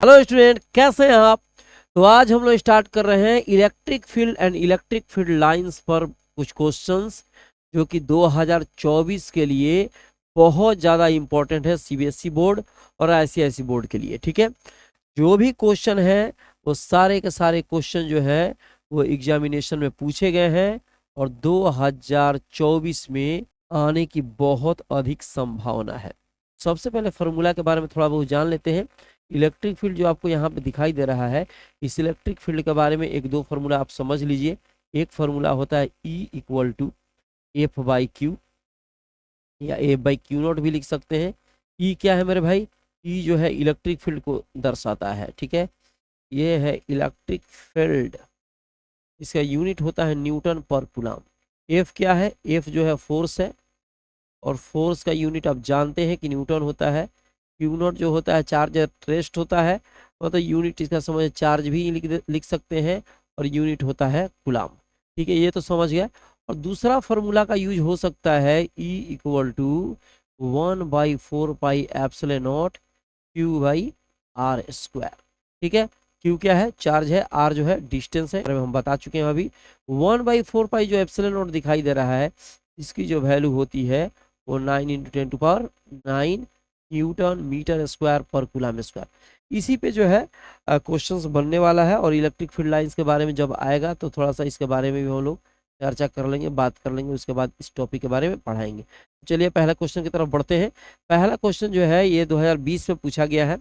Hello student, कैसे हैं आप। तो आज हम लोग स्टार्ट कर रहे हैं electric field and electric field lines पर कुछ क्वेश्चंस जो कि 2024 के लिए बहुत ज़्यादा इम्पोर्टेंट है सीबीएसई बोर्ड और आईसीआईसी बोर्ड के लिए। ठीक है, जो भी क्वेश्चन है वो सारे के सारे क्वेश्चन जो है वो एग्जामिनेशन में पूछे गए हैं और 2024 में आने की बहुत अधिक संभावना है। सबसे पहले फार्मूला के बारे में थोड़ा बहुत जान लेते हैं। इलेक्ट्रिक फील्ड जो आपको यहाँ पे दिखाई दे रहा है, इस इलेक्ट्रिक फील्ड के बारे में एक दो फार्मूला आप समझ लीजिए। एक फार्मूला होता है E equal to F by Q या एफ बाई क्यू नॉट भी लिख सकते हैं। E क्या है मेरे भाई? E जो है इलेक्ट्रिक फील्ड को दर्शाता है। ठीक है, ये है इलेक्ट्रिक फील्ड, इसका यूनिट होता है न्यूटन पर कूलम। F क्या है? F जो है फोर्स है और फोर्स का यूनिट आप जानते हैं कि न्यूटन होता है। क्यू नॉट जो होता है चार्ज एट रेस्ट होता है, मतलब यूनिट इसका समझ चार्ज भी लिख सकते हैं और यूनिट होता है कूलम। ठीक है, ये तो समझ गया। और दूसरा फार्मूला का यूज हो सकता है E equal to 1/4 pi epsilon not Q by R square. ठीक है, क्यू क्या है? चार्ज है, आर जो है डिस्टेंस है, हम बता चुके हैं अभी। 1/4 पाई जो एप्सिलॉन नॉट दिखाई दे रहा है, इसकी जो वैल्यू होती है वो 9 × 10⁻⁹ न्यूटन मीटर स्क्वायर पर कूलम स्क्वायर। इसी पे जो है क्वेश्चंस बनने वाला है और इलेक्ट्रिक फील्ड लाइंस के बारे में जब आएगा तो थोड़ा सा इसके बारे में भी हम लोग चर्चा कर लेंगे, बात कर लेंगे, उसके बाद इस टॉपिक के बारे में पढ़ाएंगे। चलिए पहला क्वेश्चन की तरफ बढ़ते हैं। पहला क्वेश्चन जो है ये 2020 में पूछा गया है।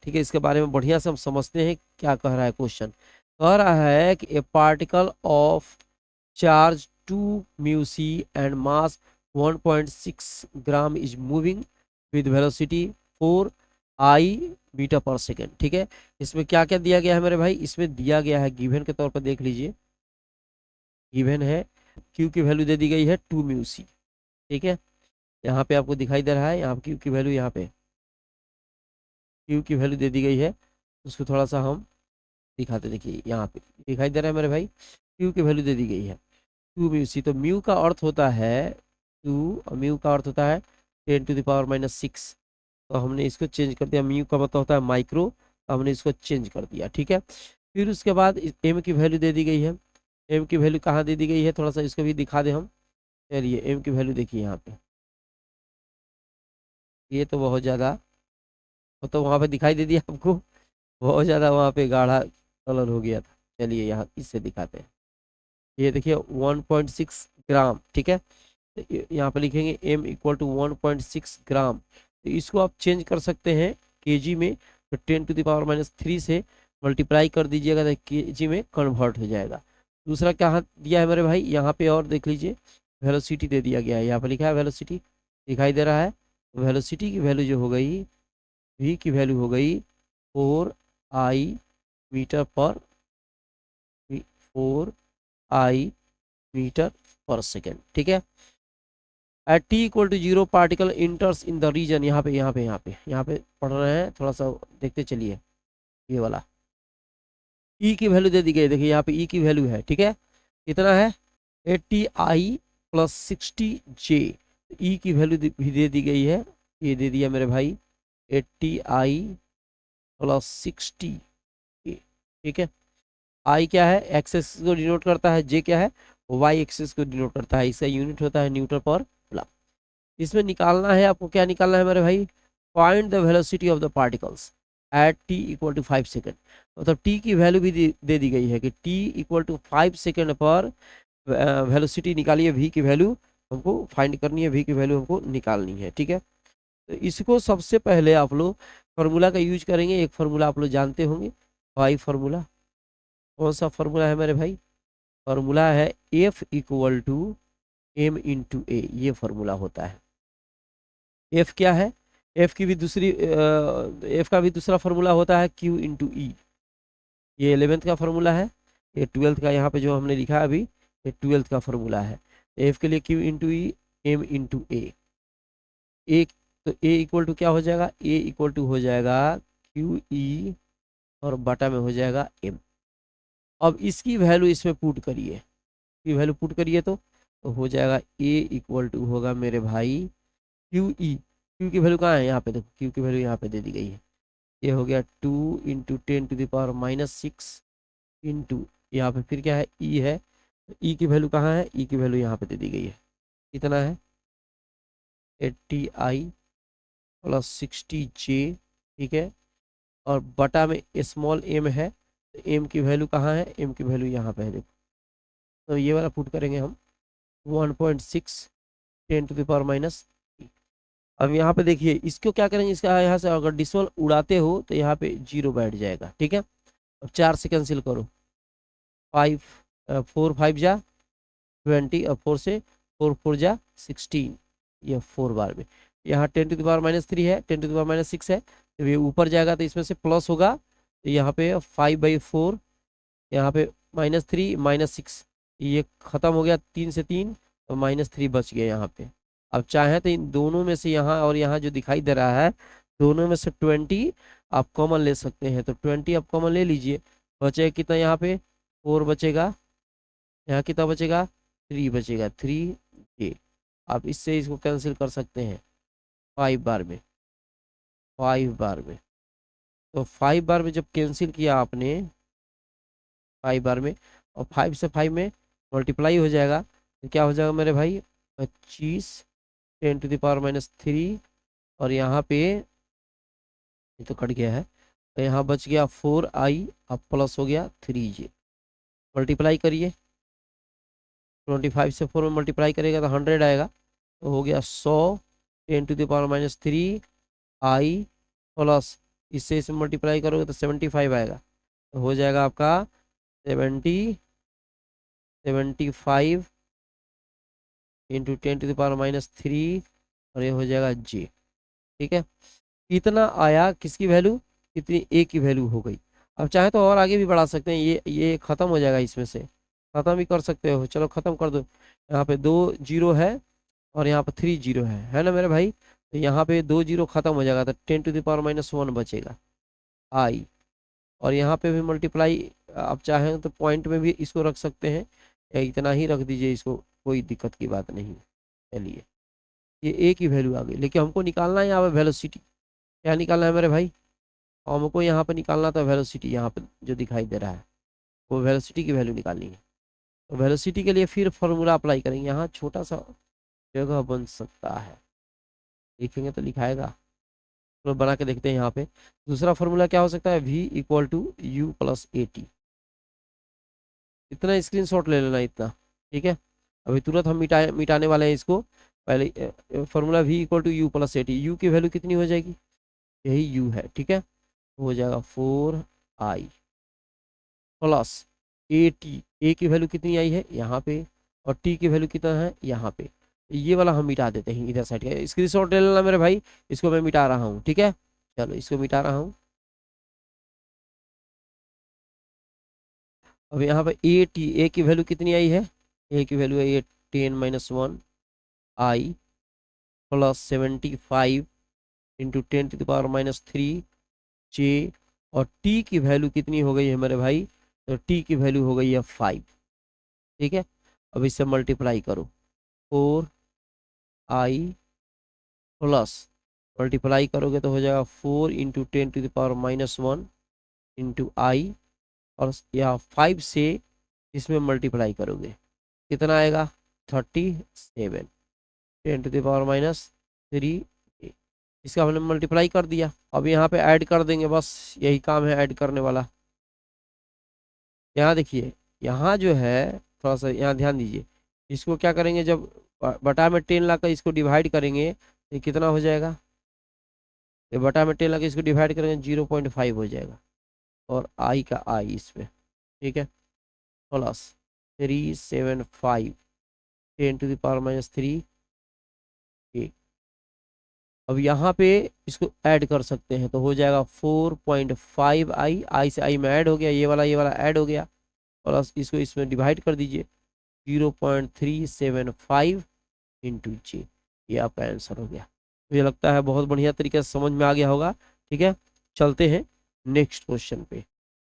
ठीक है, इसके बारे में बढ़िया से हम समझते हैं क्या कह रहा है क्वेश्चन। कह रहा है कि a particle of charge 2μc and mass 1.6 gram is moving with velocity 4 metre per second. ठीक है, इसमें क्या क्या दिया गया है मेरे भाई? इसमें दिया गया है गिवन के तौर पर, देख लीजिए। गिवन है क्यू की वैल्यू दे दी गई है 2μc। ठीक है, यहाँ पे आपको दिखाई दे रहा है, यहाँ क्यू की वैल्यू, यहाँ पे क्यू की वैल्यू दे दी गई है। उसको थोड़ा सा हम दिखाते, देखिए यहाँ पे दिखाई दे रहा है मेरे भाई, क्यू की वैल्यू दे दी गई है 2μc। तो म्यू का अर्थ होता है 2 और म्यू का अर्थ होता है 10⁻⁻6। तो हमने इसको चेंज कर दिया, म्यू का मतलब होता है माइक्रो, तो हमने इसको चेंज कर दिया। ठीक है, फिर उसके बाद एम की वैल्यू दे दी गई है। एम की वैल्यू कहाँ दे दी गई है, थोड़ा सा इसको भी दिखा दे हम। चलिए एम की वैल्यू देखिए यहाँ पे, ये तो बहुत ज़्यादा, तो वहाँ पे दिखाई दे दिया आपको, बहुत ज़्यादा वहाँ पे गाढ़ा कलर हो गया था। चलिए यहाँ इससे दिखाते हैं, ये देखिए 1.6 ग्राम। ठीक है, तो यहाँ पे लिखेंगे m इक्वल टू 1.6 ग्राम। तो इसको आप चेंज कर सकते हैं केजी में, तो 10⁻³ से मल्टीप्लाई कर दीजिएगा तो केजी में कन्वर्ट हो जाएगा। दूसरा क्या दिया है मेरे भाई, यहाँ पे और देख लीजिए, वेलोसिटी दे दिया गया है, यहाँ पे लिखा है वेलोसिटी, दिखाई दे रहा है। वेलोसिटी की वैल्यू जो हो गई, v की वैल्यू हो गई 4 मीटर पर 4 मीटर पर सेकेंड। ठीक है, at t equal to 0 particle enters in the region. यहाँ पे पढ़ रहे हैं, थोड़ा सा देखते चलिए। ये वाला E की वैल्यू दे दी गई, देखिए यहाँ पे E की वैल्यू है। ठीक है, कितना है? 80I + 60J। E की वैल्यू भी दे दी गई है, ये दे दिया मेरे भाई 80I + 60। ठीक है, आई क्या है? एक्स एक्सिस को डिनोट करता है, जे क्या है? वाई एक्सिस को डिनोट करता है, इसका यूनिट होता है न्यूटन पर कूलम। इसमें निकालना है आपको, क्या निकालना है मेरे भाई? Find the velocity of the particles at t equal to 5 second. मतलब t की वैल्यू भी दे दी गई है कि t इक्वल टू 5 सेकेंड पर वेलोसिटी निकालिए, v की वैल्यू हमको फाइंड करनी है, v की वैल्यू हमको निकालनी है। ठीक है, तो इसको सबसे पहले आप लोग फार्मूला का यूज करेंगे। एक फार्मूला आप लोग जानते होंगे, वाई फार्मूला। कौन सा फार्मूला है मेरे भाई? फार्मूला है F equal to m × a, ये फार्मूला होता है। F क्या है? F की भी दूसरी F का भी दूसरा फार्मूला होता है Q × E। ये 11th का फार्मूला है, ये 12th का, यहाँ पे जो हमने लिखा है अभी, ये 12th का फार्मूला है। F के लिए Q × E, m × a। एक तो a इक्वल टू क्या हो जाएगा? a इक्वल टू हो जाएगा QE और बटा में हो जाएगा m। अब इसकी वैल्यू इसमें पुट करिए, की वैल्यू पुट करिए तो हो जाएगा a इक्वल टू होगा मेरे भाई QE। क्यू की वैल्यू कहाँ है? यहाँ पे देखो, क्यू की वैल्यू यहाँ पे दे दी गई है, ये हो गया 2 इंटू 10⁻⁻6 इंटू यहाँ पे फिर क्या है ई है, ई की वैल्यू कहाँ है, ई की वैल्यू यहाँ पे दे दी गई है, कितना है 80i प्लस 60j, ठीक है। और बटा में स्मॉल एम है, तो एम की वैल्यू कहाँ है, एम की वैल्यू यहाँ पे है देखो, तो ये वाला पुट करेंगे हम 1.6 10⁻⁻। अब यहाँ पे देखिए इसको क्या करेंगे, इसका यहाँ से अगर डिसमल उड़ाते हो तो यहाँ पे 0 बैठ जाएगा, ठीक है। अब 4 से कैंसिल करो, 5 4 5 जा 20 और 4 से 4 4 जा 16, ये 4 बार में। यहाँ 10⁻³ है, 10⁻6 है, तो ये ऊपर जाएगा तो इसमें से प्लस होगा, तो यहाँ पे 5/4, यहाँ पे -3 -6, ये खत्म हो गया, 3 से 3 तो -3 बच गया यहाँ पे। अब चाहे तो इन दोनों में से यहाँ और यहाँ जो दिखाई दे रहा है, दोनों में से 20 आप कॉमन ले सकते हैं, तो 20 आप कॉमन ले लीजिए, बचेगा कितना यहाँ पे 4 बचेगा, यहाँ कितना बचेगा 3 बचेगा, 3j। आप इससे इसको कैंसिल कर सकते हैं 5 बार में, 5 बार में। तो 5 बार में जब कैंसिल किया आपने 5 बार में, और 5 से 5 में मल्टीप्लाई हो जाएगा, तो क्या हो जाएगा मेरे भाई 25 10⁻³ और यहाँ पे ये तो कट गया है, तो यहाँ बच गया 4i, अब प्लस हो गया 3j। मल्टीप्लाई करिए, 25 से 4 में मल्टीप्लाई करेगा तो 100 आएगा, तो हो गया 100 10⁻³ i प्लस इससे इसमें मल्टीप्लाई करोगे तो 75 आएगा, तो हो जाएगा आपका 75 इंटू 10⁻³ और ये हो जाएगा j, ठीक है। इतना आया किसकी वैल्यू, कितनी a की वैल्यू हो गई। अब चाहे तो और आगे भी बढ़ा सकते हैं, ये खत्म हो जाएगा, इसमें से खत्म भी कर सकते हो, चलो खत्म कर दो। यहाँ पे 2 0 है और यहाँ पे 3 0 है ना मेरे भाई, तो यहाँ पे 2 0 खत्म हो जाएगा, तो 10⁻⁻1 बचेगा i, और यहाँ पे भी मल्टीप्लाई आप चाहें तो पॉइंट में भी इसको रख सकते हैं, या इतना ही रख दीजिए इसको, कोई दिक्कत की बात नहीं। चलिए ये a की वैल्यू आ गई, लेकिन हमको निकालना है यहाँ पे वेलोसिटी, क्या निकालना है मेरे भाई, हमको यहाँ पे निकालना था वेलोसिटी, यहाँ पे जो दिखाई दे रहा है वो वेलोसिटी की वैल्यू निकालनी है। तो वेलोसिटी के लिए फिर फॉर्मूला अप्लाई करेंगे, यहाँ छोटा सा जगह बन सकता है, लिखेंगे तो लिखाएगा, तो बना के देखते हैं। यहाँ पे दूसरा फॉर्मूला क्या हो सकता है, v = u + at, इतना स्क्रीनशॉट ले लेना इतना, ठीक है। अभी तुरंत हम मिटाने वाले हैं इसको, पहले formula v = u + at, u की वैल्यू कितनी हो जाएगी, यही u है, ठीक है, हो जाएगा 4i प्लस at, a की वैल्यू कितनी आई है यहाँ पे, और t की वैल्यू कितना है यहाँ पे, ये वाला हम मिटा देते हैं इधर साइड का, स्क्रीनशॉट ले लेना मेरे भाई, इसको मैं मिटा रहा हूँ, ठीक है। चलो इसको मिटा रहा हूँ। अब यहाँ पे a की वैल्यू कितनी आई है, a की वैल्यू आई है 10 - 1 i प्लस 75 इंटू 10⁻³ j, और t की वैल्यू कितनी हो गई है मेरे भाई, तो t की वैल्यू हो गई है 5, ठीक है। अब इससे मल्टीप्लाई करो, 4i प्लस मल्टीप्लाई करोगे तो हो जाएगा 4 इंटू 10⁻⁻1 इंटू आई, और या 5 से इसमें मल्टीप्लाई करोगे कितना आएगा 37 10⁻³ इसका हमने मल्टीप्लाई कर दिया। अब यहाँ पे ऐड कर देंगे, बस यही काम है ऐड करने वाला। यहाँ देखिए, यहाँ जो है थोड़ा सा यहाँ ध्यान दीजिए, इसको क्या करेंगे, जब बटा में 10 लाकर इसको डिवाइड करेंगे तो ये कितना हो जाएगा, ये बटा में 10 लाकर इसको डिवाइड करेंगे 0.5 हो जाएगा, और आई का आई इस पे, ठीक है, प्लस 375 10⁻³ ठीक। अब यहाँ पे इसको ऐड कर सकते हैं तो हो जाएगा 4.5i, आई से आई में ऐड हो गया, ये वाला ऐड हो गया, प्लस इसको इसमें डिवाइड कर दीजिए 0.375 इंटू j, ये आपका आंसर हो गया। मुझे लगता है बहुत बढ़िया तरीके से समझ में आ गया होगा, ठीक है। चलते हैं नेक्स्ट क्वेश्चन पे।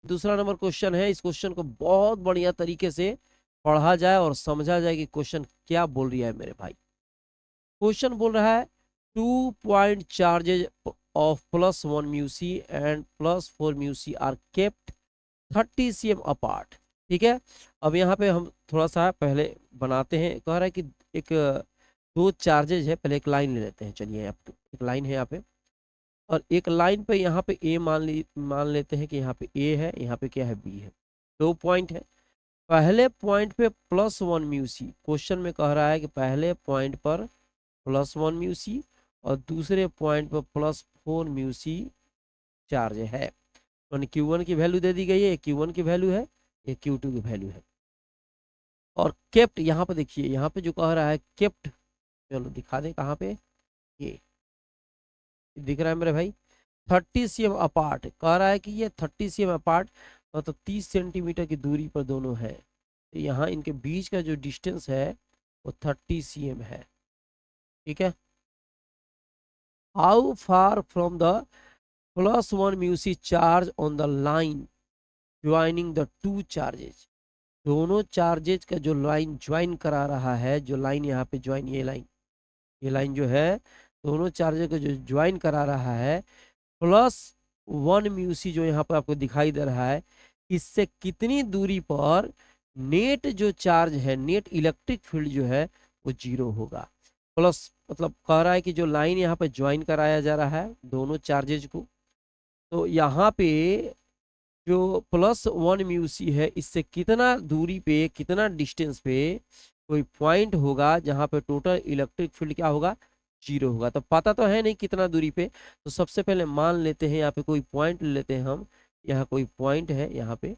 दूसरा नंबर क्वेश्चन है, इस क्वेश्चन को बहुत बढ़िया तरीके से पढ़ा जाए और समझा जाए कि क्वेश्चन क्या बोल रही है मेरे भाई। क्वेश्चन बोल रहा है 2 point charges of +1 mu c and +4 mu c are kept 30 cm apart। ठीक है, अब यहाँ पे हम थोड़ा सा पहले बनाते हैं। कह रहा है कि एक दो चार्जेज है, पहले एक लाइन ले लेते हैं। चलिए एक लाइन है यहाँ पे, और एक लाइन पे यहाँ पे ए मान लेते हैं कि यहाँ पे ए है, यहाँ पे क्या है, बी है। दो पॉइंट है, पहले पॉइंट पे +1 म्यू सी, क्वेश्चन में कह रहा है कि पहले पॉइंट पर +1 म्यू सी और दूसरे पॉइंट पर +4 म्यू सी चार्ज है। Q1 की वैल्यू दे दी गई है, Q1 की वैल्यू है, ये Q2 की वैल्यू है। और केप्ट यहाँ पे देखिए, यहाँ पे जो कह रहा है केप्ट, चलो दिखा दे कहाँ पे, ये दिख रहा है मेरे भाई, 30 cm अपार्ट। कह रहा है कि ये 30 cm अपार्ट, मतलब 30 सेंटीमीटर की दूरी पर दोनों है। तो यहाँ इनके बीच का जो डिस्टेंस है वो 30 cm है। ठीक है, how far from the +1 mu C charge on the line joining the two charges. दोनों चार्जेज का जो लाइन ज्वाइन करा रहा है, जो लाइन यहाँ पे ज्वाइन, ये लाइन जो है दोनों चार्जेज को जो ज्वाइन करा रहा है, +1 म्यू सी जो यहाँ पर आपको दिखाई दे रहा है, इससे कितनी दूरी पर नेट जो चार्ज है, नेट इलेक्ट्रिक फील्ड जो है वो 0 होगा। प्लस मतलब कह रहा है कि जो लाइन यहाँ पे ज्वाइन कराया जा रहा है दोनों चार्जेज को, तो यहाँ पे जो +1 म्यू सी है, इससे कितना दूरी पे, कितना डिस्टेंस पे कोई पॉइंट होगा जहाँ पे टोटल इलेक्ट्रिक फील्ड क्या होगा, 0 होगा। तो पता तो है नहीं कितना दूरी पे, तो सबसे पहले मान लेते हैं यहाँ पे कोई पॉइंट लेते हैं हम, यहाँ कोई पॉइंट है, यहाँ पे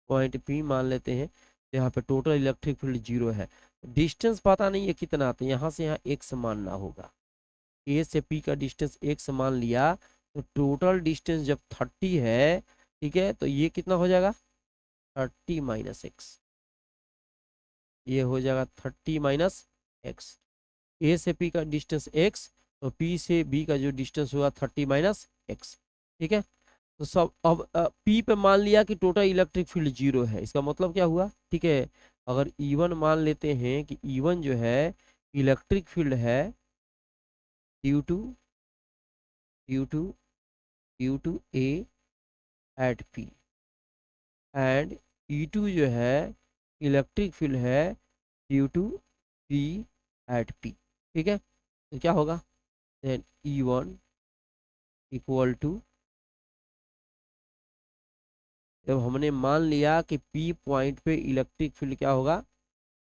पॉइंट P मान लेते हैं। तो यहाँ पे टोटल इलेक्ट्रिक फील्ड 0 है, डिस्टेंस पता नहीं है कितना, तो यहाँ से यहाँ x मानना होगा। A से P का डिस्टेंस x मान लिया, तो टोटल डिस्टेंस जब 30 है, ठीक है, तो ये कितना हो जाएगा, 30 - x, ये हो जाएगा 30 - x। A से P का डिस्टेंस x, तो P से B का जो डिस्टेंस हुआ 30 - x। ठीक है, तो सब अब P पे मान लिया कि टोटल इलेक्ट्रिक फील्ड 0 है, इसका मतलब क्या हुआ, ठीक है, अगर E1 मान लेते हैं कि E1 जो है इलेक्ट्रिक फील्ड है due to A at P, and E2 जो है इलेक्ट्रिक फील्ड है due to B at P। ठीक है, तो क्या होगा, देन E1 इक्वल टू, जब हमने मान लिया कि P पॉइंट पे इलेक्ट्रिक फील्ड क्या होगा,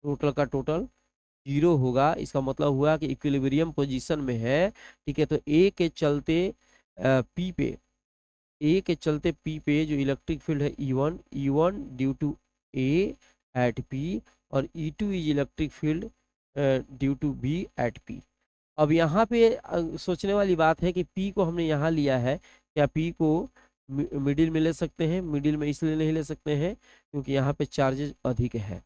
टोटल का टोटल 0 होगा, इसका मतलब हुआ कि इक्विलिब्रियम पोजीशन में है। ठीक है, तो A के चलते P पे, ए के चलते P पे जो इलेक्ट्रिक फील्ड है E1 due to A at P, और E2 is electric field due to B at P। अब यहाँ पे सोचने वाली बात है कि P को हमने यहाँ लिया है, क्या P को मिडिल में ले सकते हैं? मिडिल में इसलिए नहीं ले सकते हैं क्योंकि यहाँ पे चार्जेस अधिक है।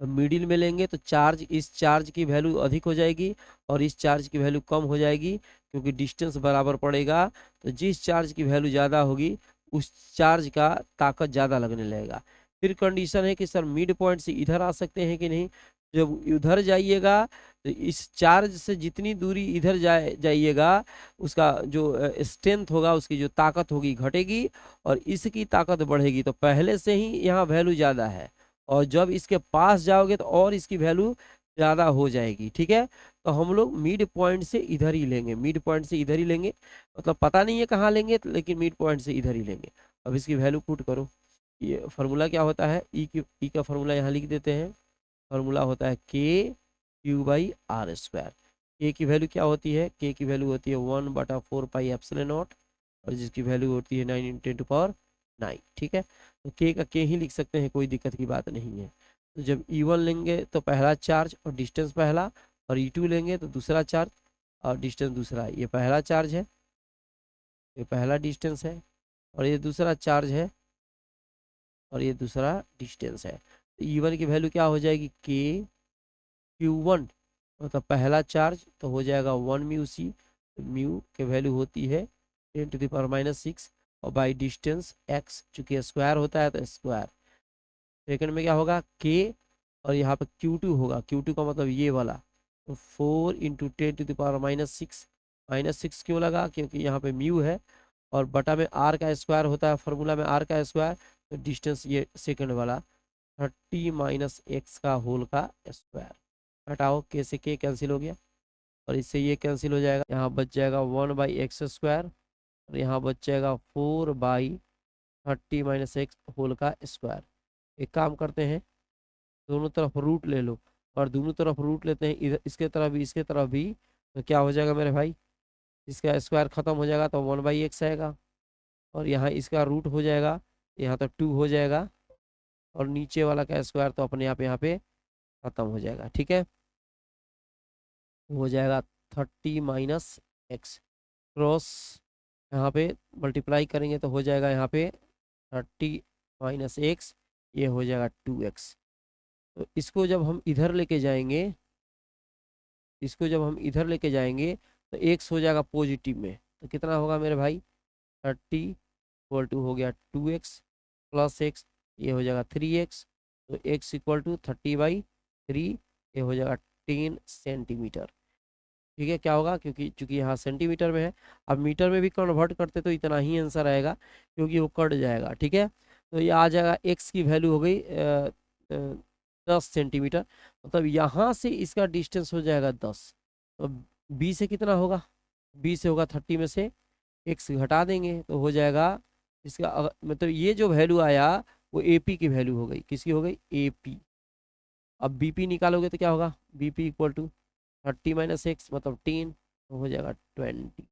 मिडिल में लेंगे तो चार्ज, इस चार्ज की वैल्यू अधिक हो जाएगी और इस चार्ज की वैल्यू कम हो जाएगी, क्योंकि डिस्टेंस बराबर पड़ेगा। तो जिस चार्ज की वैल्यू ज़्यादा होगी उस चार्ज का ताकत ज़्यादा लगने लगेगा। फिर कंडीशन है कि सर मिड पॉइंट से इधर आ सकते हैं कि नहीं। जब उधर जाइएगा तो इस चार्ज से जितनी दूरी इधर जाइएगा उसका जो स्ट्रेंथ होगा, उसकी जो ताकत होगी घटेगी और इसकी ताकत बढ़ेगी। तो पहले से ही यहाँ वैल्यू ज़्यादा है और जब इसके पास जाओगे तो और इसकी वैल्यू ज़्यादा हो जाएगी। ठीक है, तो हम लोग मिड पॉइंट से इधर ही लेंगे, मिड पॉइंट से इधर ही लेंगे, मतलब पता नहीं है कहाँ लेंगे, लेकिन मिड पॉइंट से इधर ही लेंगे। अब इसकी वैल्यू पुट करो, ये फार्मूला क्या होता है, ई का फार्मूला यहाँ लिख देते हैं। फार्मूला होता है KQ/R²। के की वैल्यू क्या होती है, के की वैल्यू होती है 1/4πε0, और जिसकी वैल्यू होती है 9 × 10⁹। ठीक है, तो के का के ही लिख सकते हैं, कोई दिक्कत की बात नहीं है। तो जब E1 लेंगे तो पहला चार्ज और डिस्टेंस पहला, और E2 लेंगे तो दूसरा चार्ज और डिस्टेंस दूसरा। ये पहला चार्ज है, ये पहला डिस्टेंस है, और ये दूसरा चार्ज है और ये दूसरा डिस्टेंस है। तो E1 की वैल्यू क्या हो जाएगी, KQ1, मतलब पहला चार्ज तो हो जाएगा 1 म्यू सी। म्यू की वैल्यू होती है 10⁻⁶, और बाई डिस्टेंस x, चूंकि स्क्वायर होता है तो स्क्वायर। सेकंड में क्या होगा, k, और यहाँ पे Q2 होगा, Q2 का मतलब ये वाला, तो 4 × 10⁻⁶ -6 क्यों लगा, क्योंकि यहाँ पे म्यू है और बटा में आर का स्क्वायर होता है, फॉर्मूला में आर का स्क्वायर, तो डिस्टेंस ये सेकंड वाला 30 - x का होल का स्क्वायर। हटाओ, के से के कैंसिल हो गया और इससे ये कैंसिल हो जाएगा, यहाँ बच जाएगा 1/x स्क्वायर और यहाँ बच जाएगा 4/30 - x होल का स्क्वायर। एक काम करते हैं, दोनों तरफ रूट ले लो और दोनों तरफ रूट लेते हैं, इधर इसके तरफ भी इसके तरफ भी, तो क्या हो जाएगा मेरे भाई, इसका स्क्वायर खत्म हो जाएगा तो 1/x आएगा और यहाँ इसका रूट हो जाएगा, यहाँ तो 2 हो जाएगा और नीचे वाला का स्क्वायर तो अपने आप यहाँ पे खत्म हो जाएगा। ठीक है, हो जाएगा 30 - x क्रॉस, यहाँ पे मल्टीप्लाई करेंगे तो हो जाएगा यहाँ पे 30 - x, ये हो जाएगा 2x। तो इसको जब हम इधर लेके जाएंगे, इसको जब हम इधर लेके जाएंगे तो x हो जाएगा पॉजिटिव में, तो कितना होगा मेरे भाई, 30 इक्वल टू हो गया 2x प्लस x, ये हो जाएगा 3x, तो x इक्वल टू 30/3, ये हो जाएगा 10 सेंटीमीटर। ठीक है, क्या होगा, क्योंकि चूंकि यहाँ सेंटीमीटर में है, अब मीटर में भी कन्वर्ट करते तो इतना ही आंसर आएगा क्योंकि वो कट जाएगा। ठीक है, तो ये आ जाएगा, x की वैल्यू हो गई 10 सेंटीमीटर, मतलब यहाँ से इसका डिस्टेंस हो जाएगा 10, तो b से कितना होगा, b से होगा 30 में से x घटा देंगे तो हो जाएगा इसका, मतलब ये जो वैल्यू आया वो AP की वैल्यू हो गई, किसकी हो गई, AP। अब BP निकालोगे तो क्या होगा, BP इक्वल टू 30 - x मतलब 10, तो हो जाएगा 20।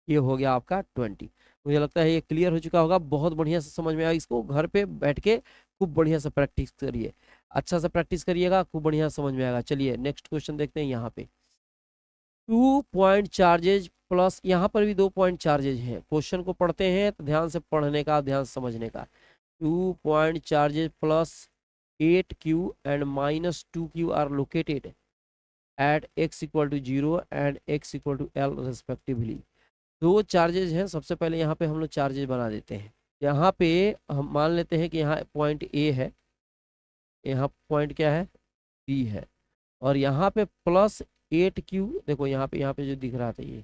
ये हो गया आपका 20। मुझे लगता है ये क्लियर हो चुका होगा, बहुत बढ़िया से समझ में आया, इसको घर पे बैठ के खूब बढ़िया से प्रैक्टिस करिए, अच्छा से प्रैक्टिस करिएगा, खूब बढ़िया समझ में आएगा। चलिए नेक्स्ट क्वेश्चन देखते हैं। यहाँ पे 2 पॉइंट चार्जेज प्लस, यहाँ पर भी 2 पॉइंट चार्जेज हैं। क्वेश्चन को पढ़ते हैं तो ध्यान से पढ़ने का, ध्यान से समझने का। 2 point charges plus 8q and -2q are located at x equal to 0 and x equal to L respectively। दो चार्जेज हैं, सबसे पहले यहाँ पे हम लोग चार्जेज बना देते हैं। यहाँ पे हम मान लेते हैं कि यहाँ पॉइंट A है, यहाँ पॉइंट क्या है, B है, और यहाँ पे +8q, देखो यहाँ पे जो दिख रहा था ये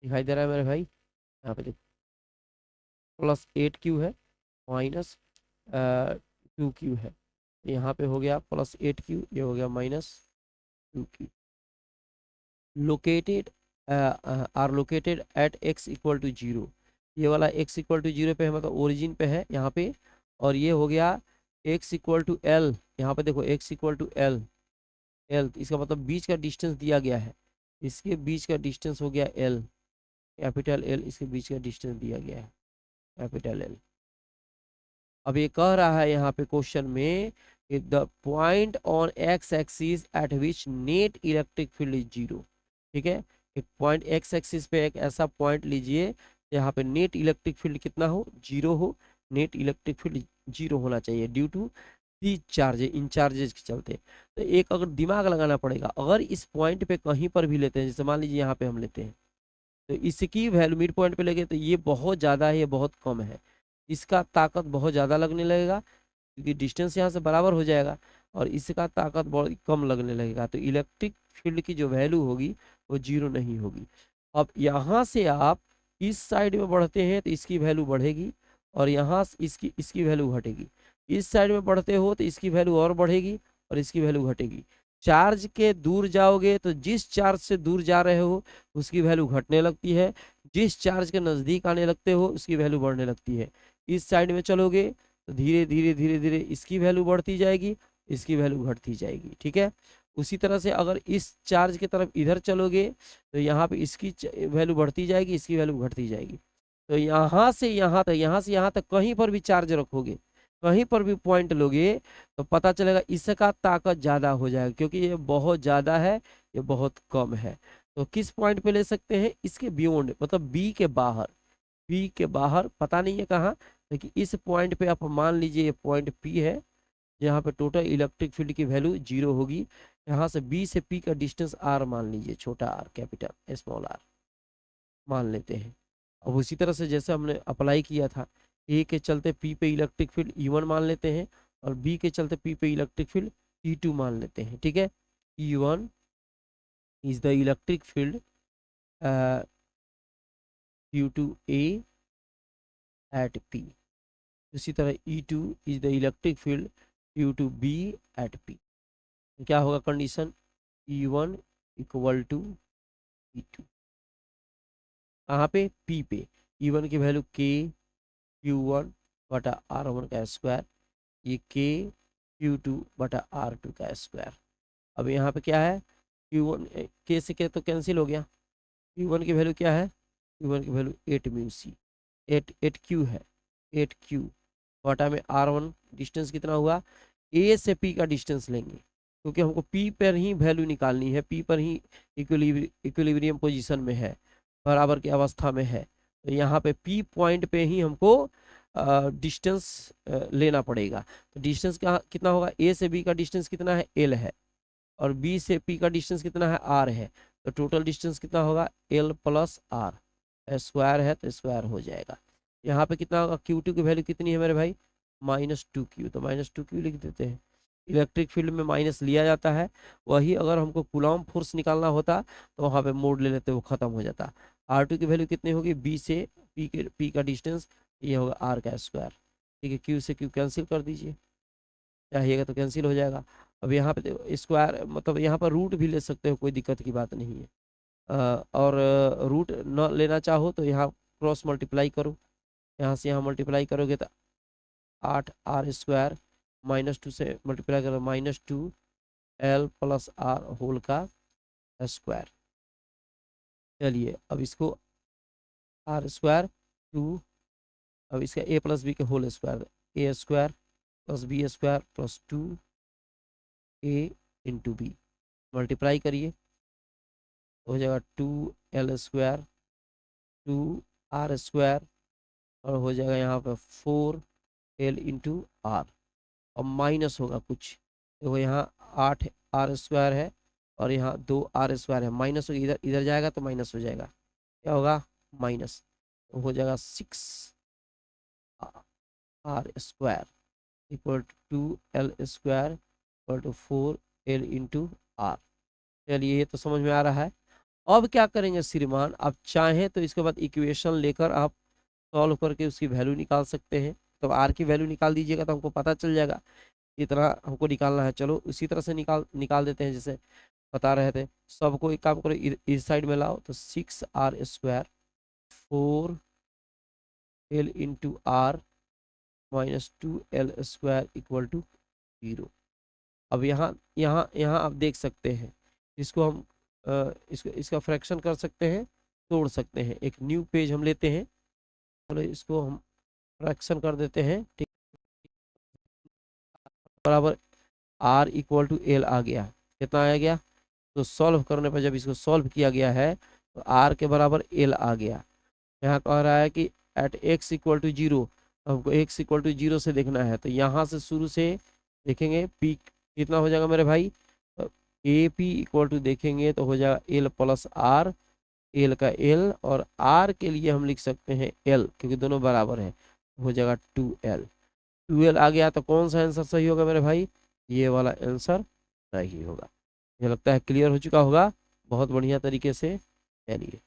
दिखाई दे रहा है मेरे भाई, यहाँ पे देखो +8q है -2q है, यहाँ पे हो गया +8q, ये हो गया -2q। Located are located at x equal to 0, ये वाला x इक्वल टू 0 पे है, मतलब ओरिजिन पे है यहाँ पे, और ये हो गया x इक्वल टू L, यहाँ पे देखो x इक्वल टू L, इसका मतलब बीच का डिस्टेंस दिया गया है, इसके बीच का डिस्टेंस हो गया L, कैपिटल L, इसके बीच का डिस्टेंस दिया गया है कैपिटल L। अब ये कह रहा है यहाँ पे क्वेश्चन में the point on x axis at which net electric field is 0। ठीक है, एक पॉइंट x एक्सिस पे एक ऐसा पॉइंट लीजिए यहाँ पे नेट इलेक्ट्रिक फील्ड कितना हो, 0 हो, नेट इलेक्ट्रिक फील्ड 0 होना चाहिए ड्यू टू दी चार्जेज, इन चार्जेज के चलते। तो एक अगर दिमाग लगाना पड़ेगा, अगर इस पॉइंट पे कहीं पर भी लेते हैं, जैसे मान लीजिए यहाँ पे हम लेते हैं, तो इसकी वैल्यू मिड पॉइंट पे लेंगे तो ये बहुत ज़्यादा है, ये बहुत कम है, इसका ताकत बहुत ज़्यादा लगने लगेगा क्योंकि डिस्टेंस यहाँ से बराबर हो जाएगा, और इसका ताकत बहुत कम लगने लगेगा, तो इलेक्ट्रिक फील्ड की जो वैल्यू होगी वो 0 नहीं होगी। अब यहाँ से आप इस साइड में बढ़ते हैं तो इसकी वैल्यू बढ़ेगी, और यहाँ से इसकी वैल्यू घटेगी। इस साइड में बढ़ते हो तो इसकी वैल्यू और बढ़ेगी और इसकी वैल्यू घटेगी। चार्ज के दूर जाओगे तो जिस चार्ज से दूर जा रहे हो उसकी वैल्यू घटने लगती है, जिस चार्ज के नज़दीक आने लगते हो उसकी वैल्यू बढ़ने लगती है। इस साइड में चलोगे तो धीरे धीरे धीरे धीरे इसकी वैल्यू बढ़ती जाएगी, इसकी वैल्यू घटती जाएगी। ठीक है, उसी तरह से अगर इस चार्ज की तरफ इधर चलोगे तो यहाँ पे इसकी वैल्यू बढ़ती जाएगी, इसकी वैल्यू घटती जाएगी। तो यहाँ से यहाँ तक, यहाँ से यहाँ तक कहीं पर भी चार्ज रखोगे, कहीं पर भी पॉइंट लोगे तो पता चलेगा इसका ताकत ज़्यादा हो जाएगा, क्योंकि ये बहुत ज़्यादा है, ये बहुत कम है। तो किस पॉइंट पे ले सकते हैं, इसके बियॉन्ड, मतलब बी के बाहर, बी के बाहर पता नहीं है कहाँ, लेकिन इस पॉइंट पे आप मान लीजिए ये पॉइंट पी है, यहाँ पे टोटल इलेक्ट्रिक फील्ड की वैल्यू 0 होगी। यहाँ से बी से पी का डिस्टेंस आर मान लीजिए, छोटा आर कैपिटल स्मॉल आर मान लेते हैं। अब उसी तरह से जैसे हमने अप्लाई किया था, ए के चलते पी पे इलेक्ट्रिक फील्ड E1 मान लेते हैं, और बी के चलते पी पे इलेक्ट्रिक फील्ड E2 मान लेते हैं। ठीक है, E1 is the electric field due to A at P. उसी तरह E2 is the electric field due to B at P. क्या होगा condition? E1 equal to E2 कहाँ पे? P पे। E1 की वैल्यू K Q1 बटा R1 का स्क्वायर, ये K Q2 बटा R2 का स्क्वायर। अब यहाँ पे क्या है? Q1 K से K तो कैंसिल हो गया। Q1 की वैल्यू क्या है? Q1 की वैल्यू 8 म्यू सी, 8 क्यू है, 8 क्यू बटा में R1 डिस्टेंस कितना हुआ? A से P का डिस्टेंस लेंगे क्योंकि हमको P पर ही वैल्यू निकालनी है, P पर ही इक्विलिब्रियम पोजीशन में है, बराबर की अवस्था में है। तो यहाँ पे P पॉइंट पे ही हमको डिस्टेंस लेना पड़ेगा। तो डिस्टेंस का कितना होगा? A से B का डिस्टेंस कितना है? L है, और B से P का डिस्टेंस कितना है? R है। तो टोटल डिस्टेंस कितना होगा? L प्लस R, स्क्वायर है तो स्क्वायर हो जाएगा। यहाँ पे कितना होगा? Q2 की वैल्यू कितनी है मेरे भाई? -2Q, तो -2Q लिख देते हैं। इलेक्ट्रिक फील्ड में माइनस लिया जाता है, वही अगर हमको कूलॉम फोर्स निकालना होता तो वहाँ पे मोड ले लेते, वो खत्म हो जाता। R2 की वैल्यू कितनी होगी? B से P का डिस्टेंस, ये होगा R का स्क्वायर। ठीक है, Q से Q कैंसिल कर दीजिए, चाहिएगा तो कैंसिल हो जाएगा। अब यहाँ पे स्क्वायर मतलब यहाँ पर रूट भी ले सकते हो, कोई दिक्कत की बात नहीं है। और रूट न लेना चाहो तो यहाँ क्रॉस मल्टीप्लाई करो, यहाँ से यहाँ मल्टीप्लाई करोगे तो 8R² -2 से मल्टीप्लाई करो -2L प्लस R होल का स्क्वायर। चलिए अब इसको R² 2, अब इसका A प्लस बी के whole square, A² plus B² plus 2A into B, multiply करिए हो जाएगा 2L² 2R² और हो जाएगा यहाँ पे 4L इंटू R, और माइनस होगा कुछ, तो यहाँ 8R² है और यहाँ 2R² है, माइनस होगा, इधर इधर जाएगा तो माइनस हो जाएगा, क्या होगा? माइनस, तो हो जाएगा 6R² equal to 2L² equal to 4L into R। चलिए ये तो समझ में आ रहा है। अब क्या करेंगे श्रीमान, आप चाहें तो इसके बाद इक्वेशन लेकर आप सॉल्व करके उसकी वैल्यू निकाल सकते हैं। तो R की वैल्यू निकाल दीजिएगा तो हमको पता चल जाएगा इतना हमको निकालना है। चलो उसी तरह से निकाल देते हैं जैसे बता रहे थे। सबको एक काम करो, इस साइड में लाओ, तो 6R² 4L into R -2L² equal to 0। अब यहाँ यहाँ यहाँ आप देख सकते हैं, इसको हम इसका फ्रैक्शन कर सकते हैं, तोड़ सकते हैं। एक न्यू पेज हम लेते हैं, चलो इसको हम फ्रैक्शन कर देते हैं। ठीक, बराबर R इक्वल टू L आ गया, कितना आ गया? तो सॉल्व करने पर जब इसको सॉल्व किया गया है तो R के बराबर L आ गया। यहाँ कह रहा है कि एट x इक्वल टू 0, हमको x इक्वल टू 0 से देखना है, तो यहाँ से शुरू से देखेंगे P कितना हो जाएगा मेरे भाई? AP इक्वल टू देखेंगे तो हो जाएगा L प्लस R, L का L, और R के लिए हम लिख सकते हैं L क्योंकि दोनों बराबर है, हो जाएगा 2L। 2L आ गया तो कौन सा आंसर सही होगा मेरे भाई? ये वाला आंसर सही होगा। मुझे लगता है क्लियर हो चुका होगा बहुत बढ़िया तरीके से। चलिए